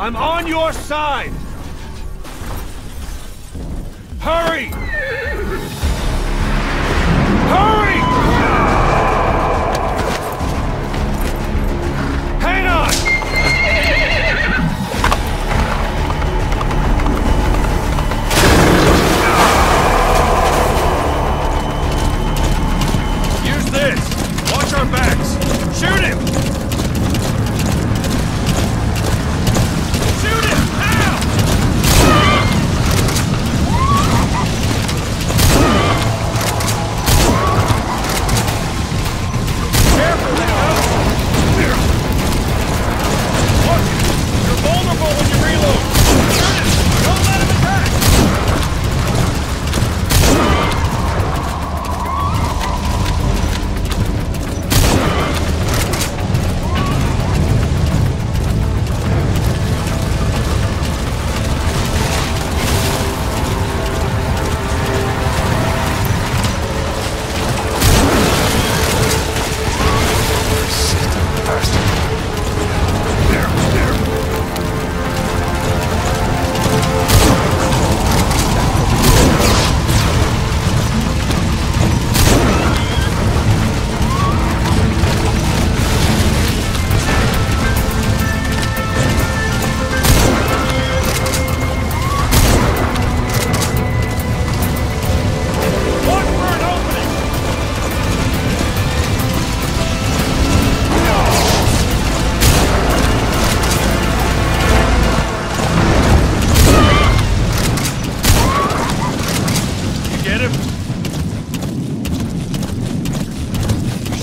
I'm on your side! Hurry! Hurry! Hang on! Use this! Watch our backs! Shoot him!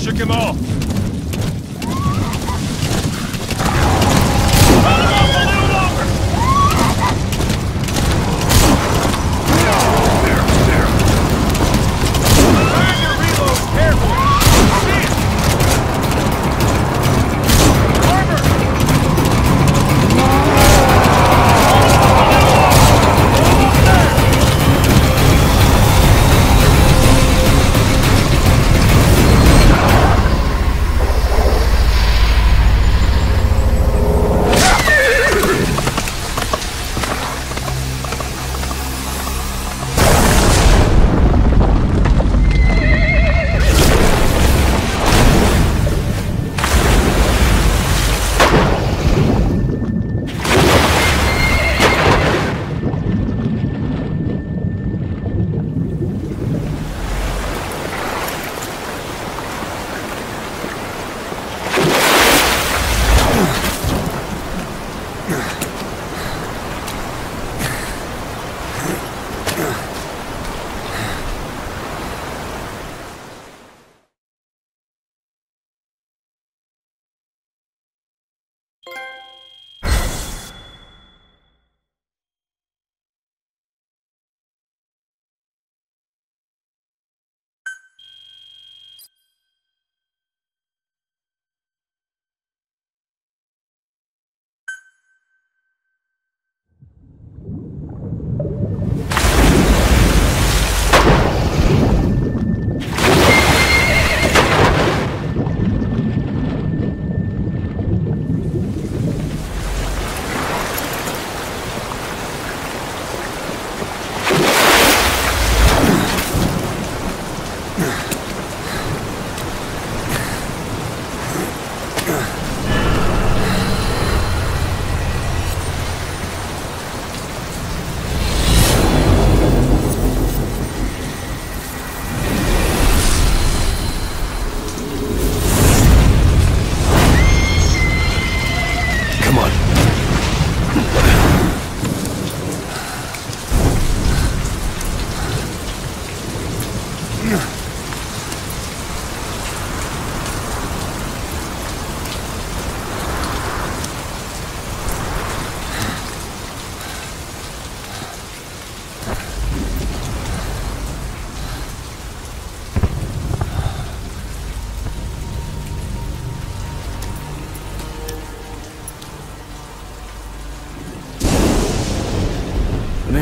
Shook him off. Hold him off a little longer. Trying to reload carefully. See it. Armor.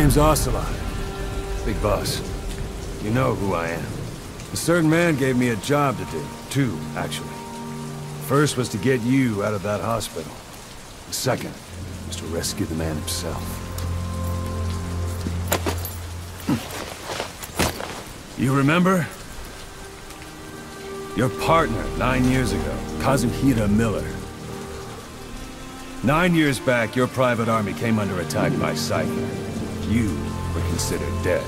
name's Ocelot. Big boss. You know who I am. A certain man gave me a job to do. Two, actually. First was to get you out of that hospital. The second was to rescue the man himself. You remember? Your partner 9 years ago, Kazuhira Miller. 9 years back, your private army came under attack by Cypher. You were considered dead.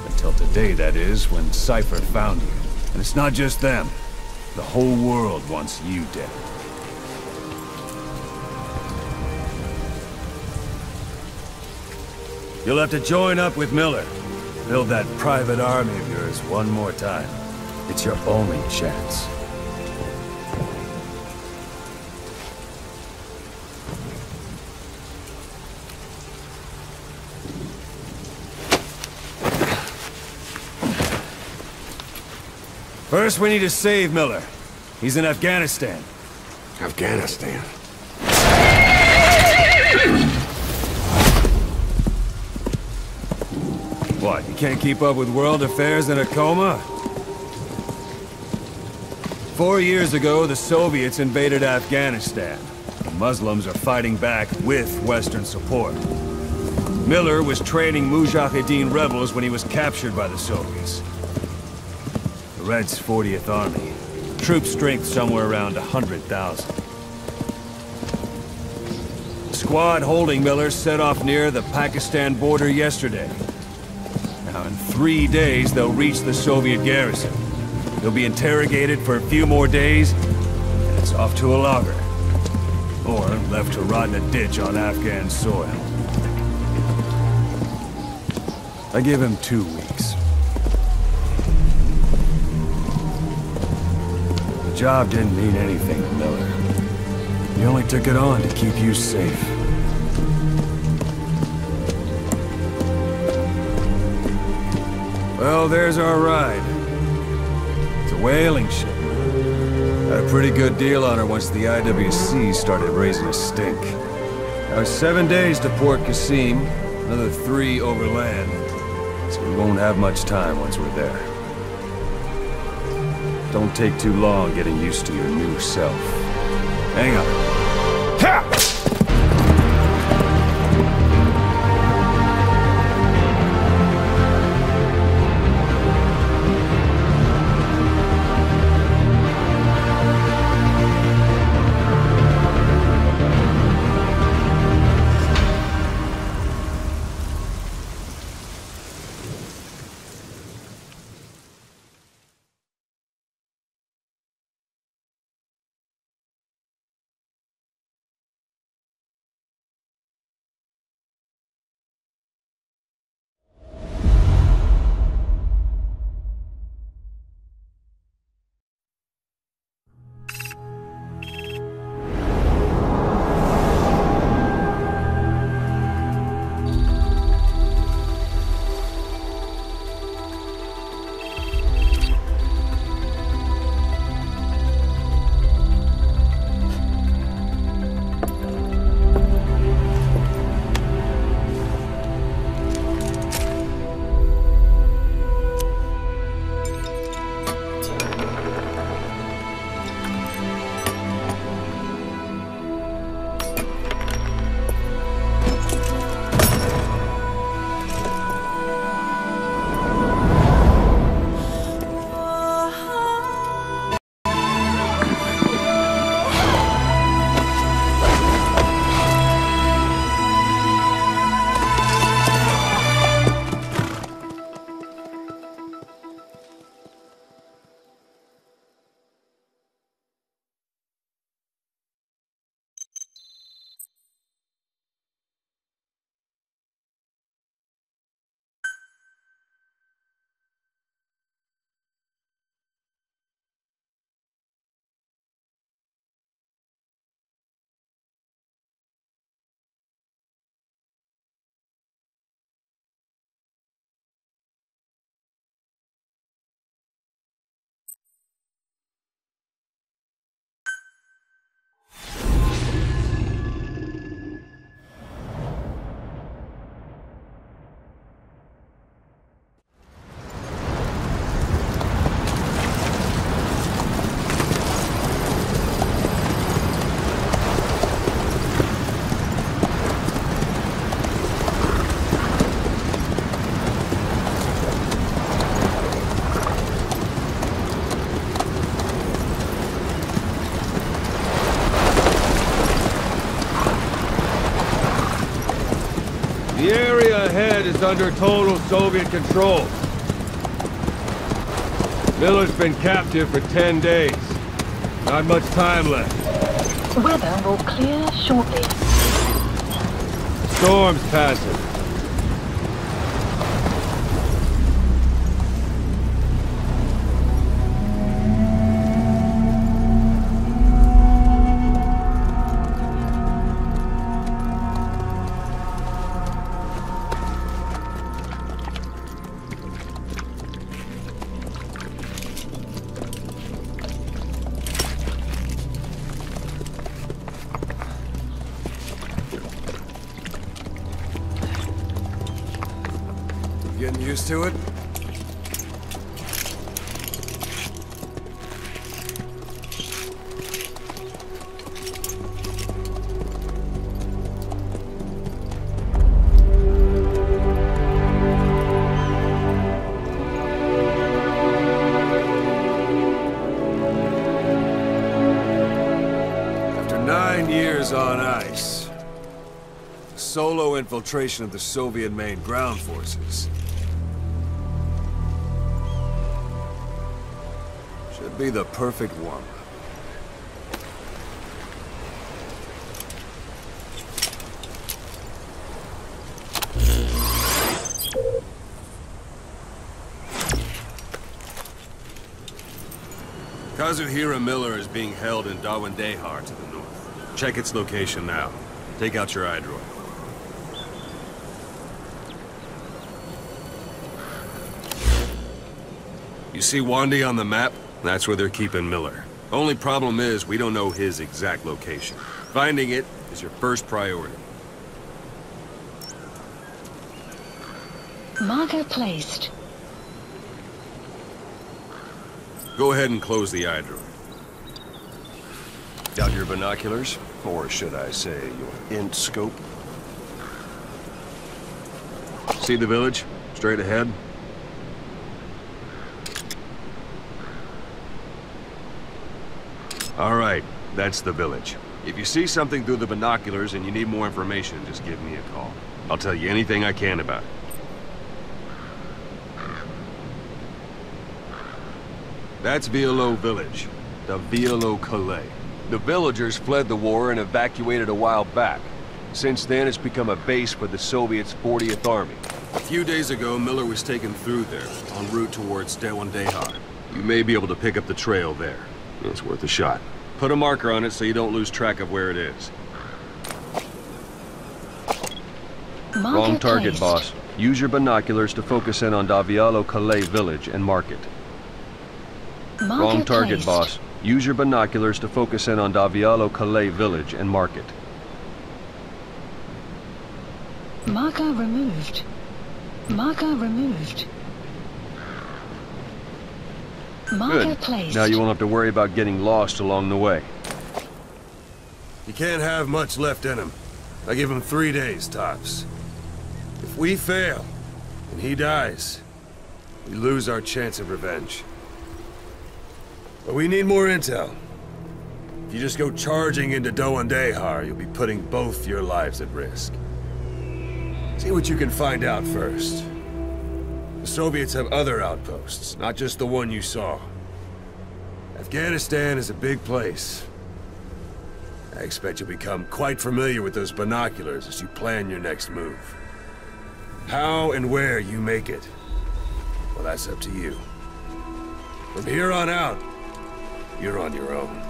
Until today, that is, when Cypher found you. And it's not just them. The whole world wants you dead. You'll have to join up with Miller. Build that private army of yours one more time. It's your only chance. First, we need to save Miller. He's in Afghanistan. Afghanistan? What, you can't keep up with world affairs in a coma? 4 years ago, the Soviets invaded Afghanistan. The Muslims are fighting back with Western support. Miller was training Mujahideen rebels when he was captured by the Soviets. The Reds' 40th Army. Troop strength somewhere around 100,000. The squad holding Miller set off near the Pakistan border yesterday. Now, in 3 days, they'll reach the Soviet garrison. They'll be interrogated for a few more days, and it's off to a lager. Or left to rot in a ditch on Afghan soil. I give him 2 weeks. The job didn't mean anything to Miller. He only took it on to keep you safe. Well, there's our ride. It's a whaling ship. Had a pretty good deal on her once the IWC started raising a stink. Now it's 7 days to Port Qasim, another 3 overland. So we won't have much time once we're there. Don't take too long getting used to your new self. Hang on. Ha! ahead is under total Soviet control. Miller's been captive for 10 days. Not much time left. Weather will clear shortly. Storm's passing. Getting used to it? After 9 years on ice, solo infiltration of the Soviet main ground forces should be the perfect one. Kazuhira Miller is being held in Dawandehar to the north. Check its location now. Take out your iDroid. You see Wandy on the map? That's where they're keeping Miller. Only problem is, we don't know his exact location. Finding it is your first priority. Marker placed. Go ahead and close the iDroid. Got your binoculars? Or should I say, your int scope? See the village? Straight ahead? All right, that's the village. If you see something through the binoculars and you need more information, just give me a call. I'll tell you anything I can about it. That's Violo Village, the Violo Calais. The villagers fled the war and evacuated a while back. Since then, it's become a base for the Soviets' 40th Army. A few days ago, Miller was taken through there, en route towards Dawandehar. You may be able to pick up the trail there. It's worth a shot. Put a marker on it so you don't lose track of where it is. Marker Wrong target, placed. boss. Use your binoculars to focus in on Davialo Calais village and mark it. Marker Wrong target, placed. boss. Use your binoculars to focus in on Davialo Calais village and mark it. Marker removed. Marker removed. Marker Good. placed. Now you won't have to worry about getting lost along the way. You can't have much left in him. I give him 3 days, tops. If we fail, and he dies, we lose our chance of revenge. But we need more intel. If you just go charging into Dawandehar, you'll be putting both your lives at risk. See what you can find out first. The Soviets have other outposts, not just the one you saw. Afghanistan is a big place. I expect you'll become quite familiar with those binoculars as you plan your next move. How and where you make it, well, that's up to you. From here on out, you're on your own.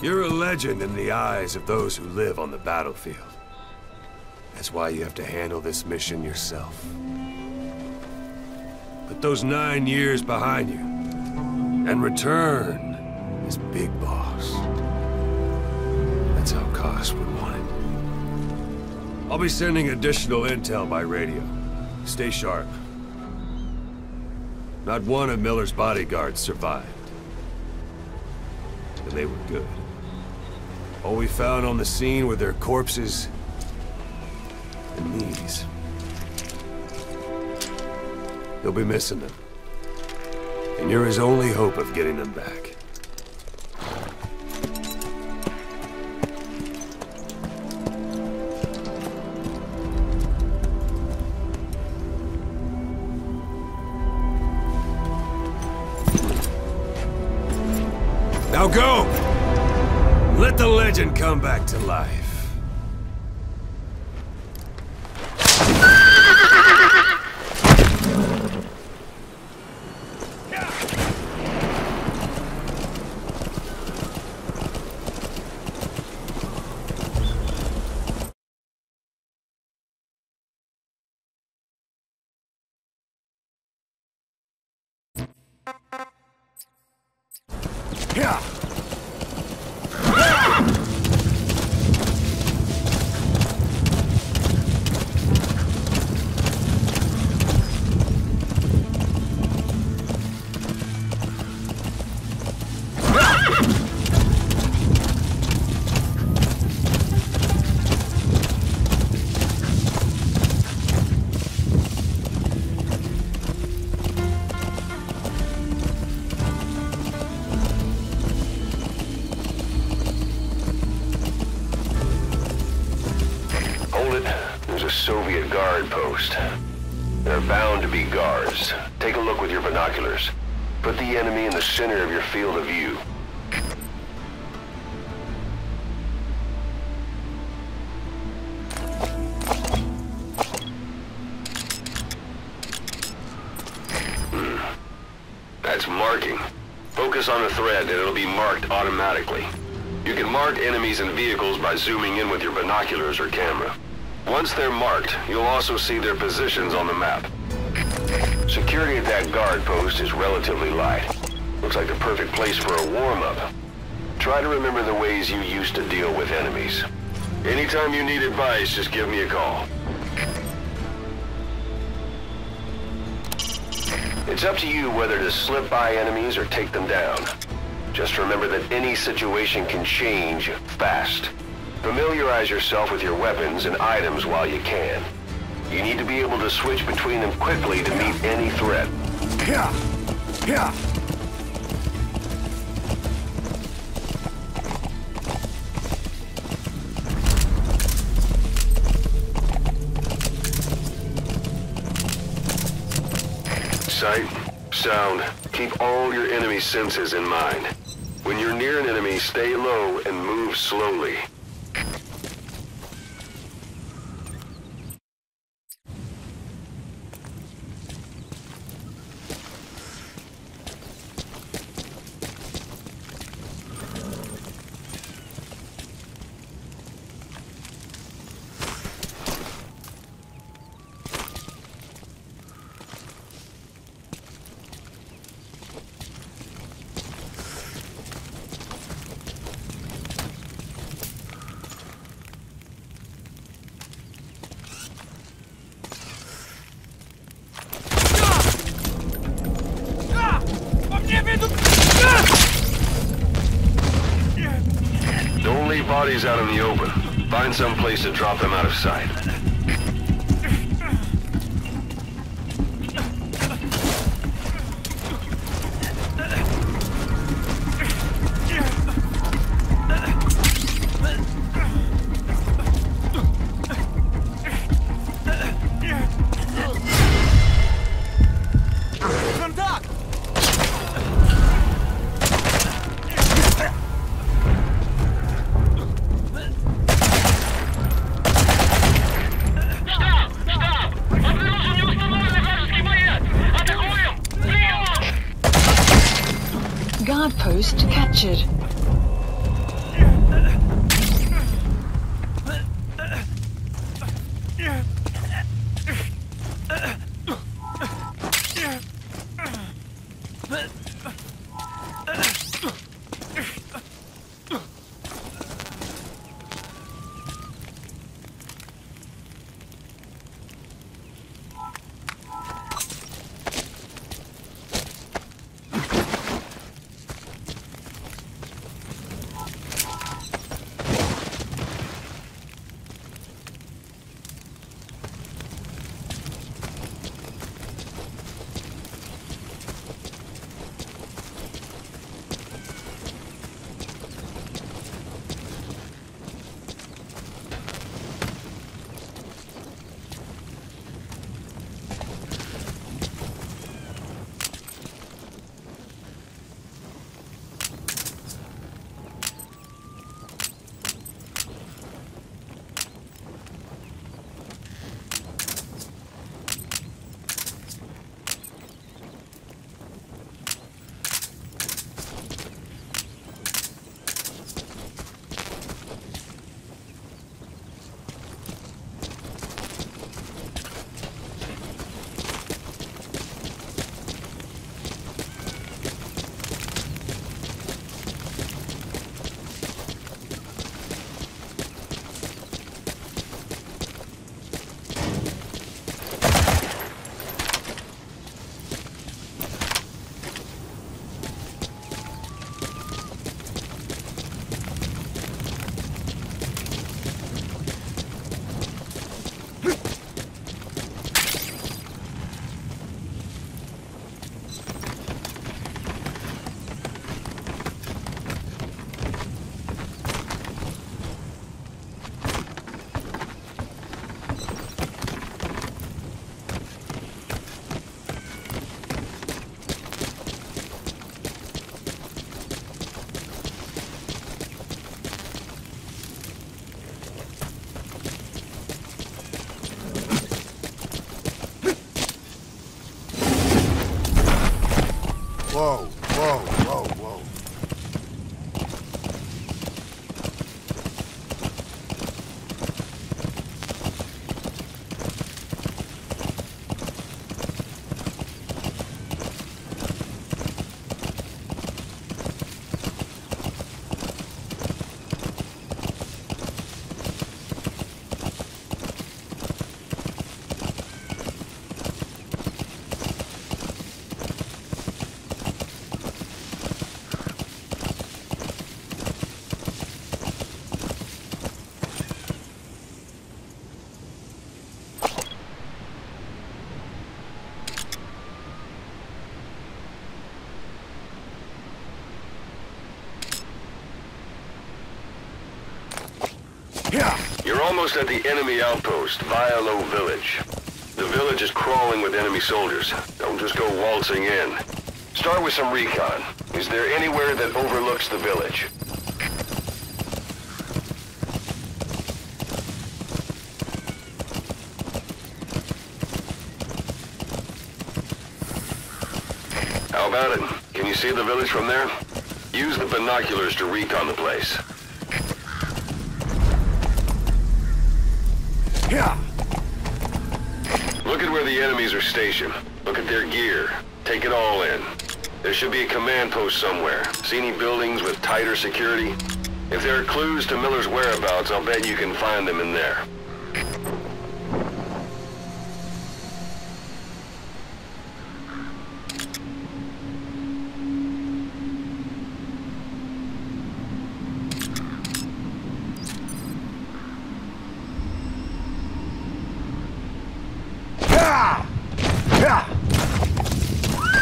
You're a legend in the eyes of those who live on the battlefield. That's why you have to handle this mission yourself. Put those 9 years behind you, and return as Big Boss. That's how Koss would want it. I'll be sending additional intel by radio. Stay sharp. Not one of Miller's bodyguards survived. And they were good. All we found on the scene were their corpses and knees. You'll be missing them. And you're his only hope of getting them back. Now go! Let the legend come back to life. Yeah. There's a Soviet guard post. There are bound to be guards. Take a look with your binoculars. Put the enemy in the center of your field of view. That's marking. Focus on the thread and it'll be marked automatically. You can mark enemies and vehicles by zooming in with your binoculars or camera. Once they're marked, you'll also see their positions on the map. Security at that guard post is relatively light. Looks like the perfect place for a warm-up. Try to remember the ways you used to deal with enemies. Anytime you need advice, just give me a call. It's up to you whether to slip by enemies or take them down. Just remember that any situation can change fast. Familiarize yourself with your weapons and items while you can. You need to be able to switch between them quickly to meet any threat. Yeah. Yeah. Sight, sound, keep all your enemy senses in mind. When you're near an enemy, stay low and move slowly. Don't leave bodies out in the open. Find some place to drop them out of sight. Guard post captured. Whoa, whoa, whoa, whoa. You're almost at the enemy outpost, Vialo Village. The village is crawling with enemy soldiers. Don't just go waltzing in. Start with some recon. Is there anywhere that overlooks the village? How about it? Can you see the village from there? Use the binoculars to recon the place. Look at where the enemies are stationed. Look at their gear. Take it all in. There should be a command post somewhere. See any buildings with tighter security? If there are clues to Miller's whereabouts, I'll bet you can find them in there.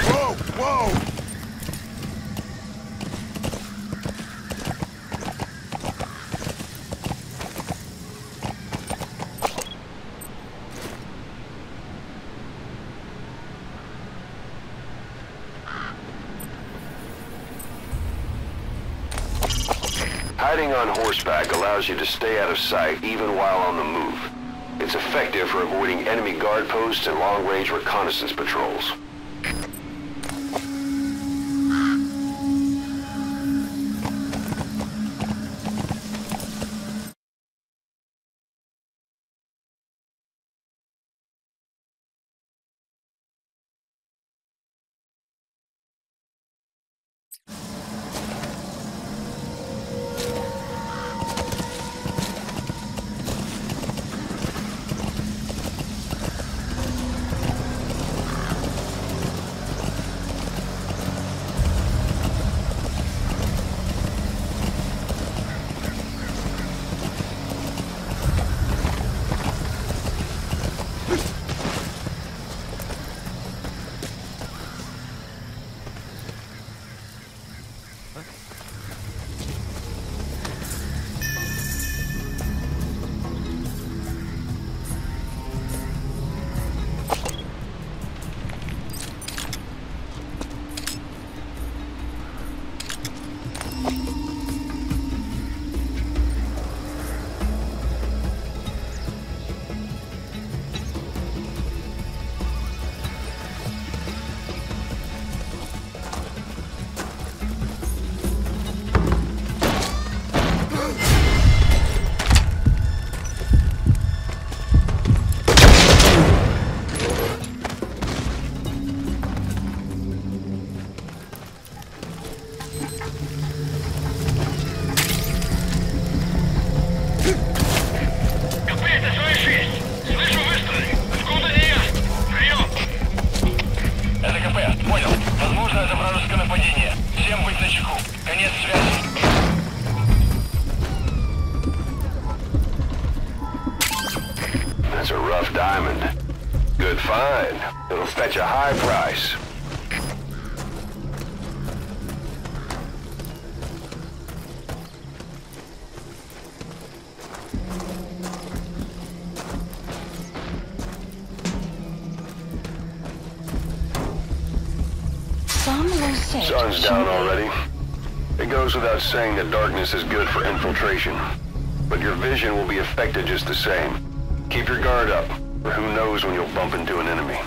Whoa, whoa! Hiding on horseback allows you to stay out of sight even while on the move. It's effective for avoiding enemy guard posts and long-range reconnaissance patrols. That's a rough diamond. Good find. It'll fetch a high price. Sun's down already. It goes without saying that darkness is good for infiltration. But your vision will be affected just the same. Keep your guard up, or who knows when you'll bump into an enemy.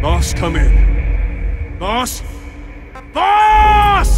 Boss, come in. Boss? Boss!